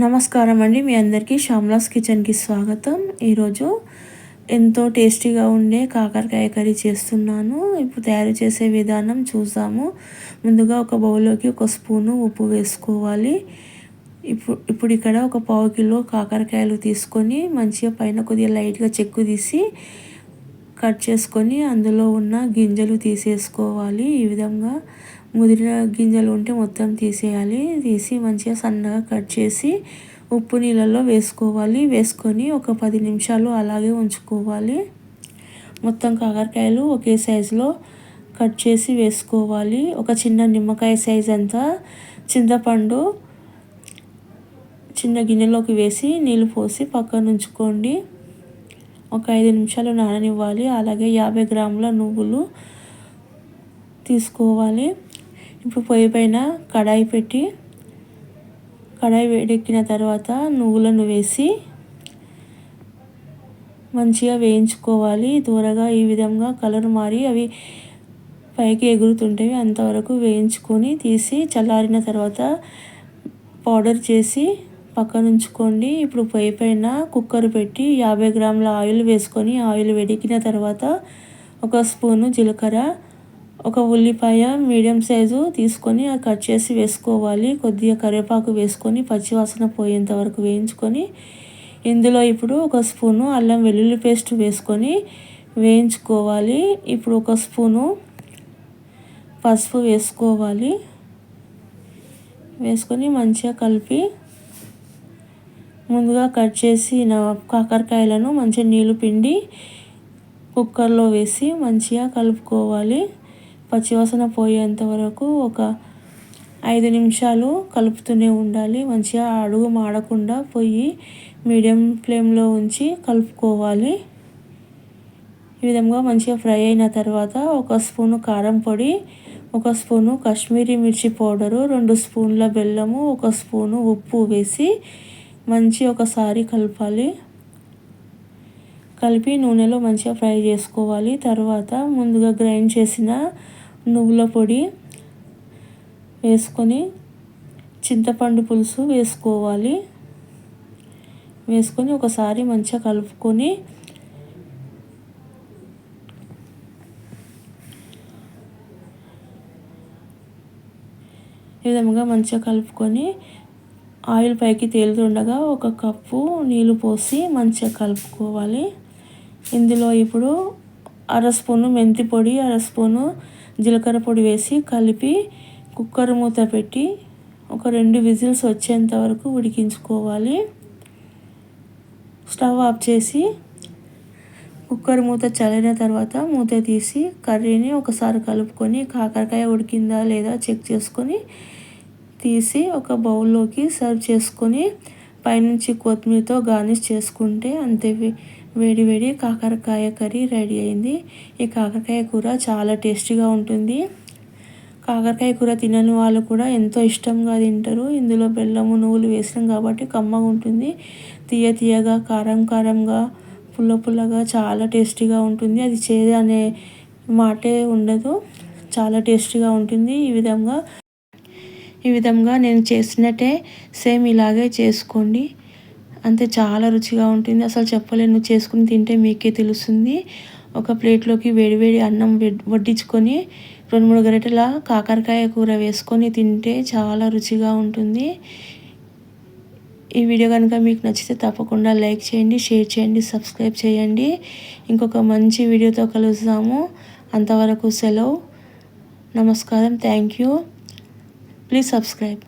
నమస్కారం అండి. మీ అందరికీ శ్యామ్లాస్ కిచెన్కి స్వాగతం. ఈరోజు ఎంతో టేస్టీగా ఉండే కాకరకాయ కర్రీ చేస్తున్నాను. ఇప్పుడు తయారు చేసే విధానం చూద్దాము. ముందుగా ఒక బౌల్లోకి ఒక స్పూను ఉప్పు వేసుకోవాలి. ఇప్పుడు ఇక్కడ ఒక పావు కిలో కాకరకాయలు తీసుకొని మంచిగా పైన కొద్దిగా లైట్గా చెక్కు తీసి కట్ చేసుకొని అందులో ఉన్న గింజలు తీసేసుకోవాలి. ఈ విధంగా ముదిరిన గింజలు ఉంటే మొత్తం తీసేయాలి. తీసి మంచిగా సన్నగా కట్ చేసి ఉప్పు నీళ్ళల్లో వేసుకోవాలి. వేసుకొని ఒక 10 నిమిషాలు అలాగే ఉంచుకోవాలి. మొత్తం కాకరకాయలు ఒకే సైజులో కట్ చేసి వేసుకోవాలి. ఒక చిన్న నిమ్మకాయ సైజ్ అంతా చింతపండు చిన్న గిన్నెలోకి వేసి నీళ్ళు పోసి పక్కన ఉంచుకోండి. ఒక 5 నిమిషాలు నాననివ్వాలి. అలాగే 50 గ్రాముల నువ్వులు తీసుకోవాలి. ఇప్పుడు పొయ్యి పైన కడాయి పెట్టి కడాయి వేడెక్కిన తర్వాత నువ్వులను వేసి మంచిగా వేయించుకోవాలి. త్వరగా ఈ విధంగా కలర్ మారి అవి పైకి ఎగురుతుంటేవి అంతవరకు వేయించుకొని తీసి చల్లారిన తర్వాత పౌడర్ చేసి పక్కన ఉంచుకోండి. ఇప్పుడు పొయ్యి పైన కుక్కర్ పెట్టి 50 గ్రాముల ఆయిల్ వేసుకొని ఆయిల్ వేడెక్కిన తర్వాత ఒక స్పూను జీలకర్ర, ఒక ఉల్లిపాయ మీడియం సైజు తీసుకొని కట్ చేసి వేసుకోవాలి. కొద్దిగా కరివేపాకు వేసుకొని పచ్చివాసన పోయేంత వరకు వేయించుకొని ఇందులో ఇప్పుడు ఒక స్పూను అల్లం వెల్లుల్లి పేస్ట్ వేసుకొని వేయించుకోవాలి. ఇప్పుడు ఒక స్పూను పసుపు వేసుకోవాలి. వేసుకొని మంచిగా కలిపి ముందుగా కట్ చేసిన కాకరకాయలను మంచిగా నీళ్ళు పిండి కుక్కర్లో వేసి మంచిగా కలుపుకోవాలి. పచ్చివాసన పోయేంత వరకు ఒక 5 నిమిషాలు కలుపుతూనే ఉండాలి. మంచిగా అడుగు మాడకుండా పొయ్యి మీడియం ఫ్లేమ్లో ఉంచి కలుపుకోవాలి. ఈ విధంగా మంచిగా ఫ్రై అయిన తర్వాత ఒక స్పూను కారం పొడి, ఒక స్పూను కాశ్మీరీ మిర్చి పౌడరు, 2 స్పూన్ల బెల్లము, ఒక స్పూను ఉప్పు వేసి ఒకసారి కలపాలి. కలిపి నూనెలో మంచిగా ఫ్రై చేసుకోవాలి. తర్వాత ముందుగా గ్రైండ్ చేసిన నువ్వుల పొడి వేసుకొని చింతపండు పులుసు వేసుకోవాలి. వేసుకొని ఒకసారి మంచిగా కలుపుకొని ఈ విధంగా మంచిగా కలుపుకొని ఆయిల్ పైకి తేలుతుండగా ఒక కప్పు నీళ్ళు పోసి మంచిగా కలుపుకోవాలి. ఇందులో ఇప్పుడు 1/2 స్పూను మెంతి పొడి, 1/2 స్పూను జీలకర్ర పొడి వేసి కలిపి కుక్కర్ మూత పెట్టి ఒక 2 విజిల్స్ వచ్చేంత వరకు ఉడికించుకోవాలి. స్టవ్ ఆఫ్ చేసి కుక్కర్ మూత చల్లిన తర్వాత మూత తీసి కర్రీని ఒకసారి కలుపుకొని కాకరకాయ ఉడికిందా లేదా చెక్ చేసుకొని తీసి ఒక బౌల్లోకి సర్వ్ చేసుకొని పైనుంచి కొత్తిమీరతో గార్నిష్ చేసుకుంటే అంతే, వేడి వేడి కాకరకాయ కర్రీ రెడీ అయింది. ఈ కాకరకాయ కూర చాలా టేస్టీగా ఉంటుంది. కాకరకాయ కూర తినని వాళ్ళు కూడా ఎంతో ఇష్టంగా తింటారు. ఇందులో బెల్లము నువ్వులు వేసాం కాబట్టి కమ్మగా ఉంటుంది. తీయ తీయగా కారం కారంగా పుల్ల పుల్లగా చాలా టేస్టీగా ఉంటుంది. అది చేదు అనే మాటే ఉండదు. చాలా టేస్టీగా ఉంటుంది. ఈ విధంగా నేను చేసినట్టే సేమ్ ఇలాగే చేసుకోండి. అంతే, చాలా రుచిగా ఉంటుంది. అసలు చెప్పలేను, చేసుకుని తింటే మీకే తెలుస్తుంది. ఒక ప్లేట్లోకి వేడివేడి అన్నం వడ్డించుకొని 2-3 గరిటెల కాకరకాయ కూర వేసుకొని తింటే చాలా రుచిగా ఉంటుంది. ఈ వీడియో కనుక మీకు నచ్చితే తప్పకుండా లైక్ చేయండి, షేర్ చేయండి, సబ్స్క్రైబ్ చేయండి. ఇంకొక మంచి వీడియోతో కలుద్దాము. అంతవరకు సెలవు. నమస్కారం. Thank you. Please subscribe.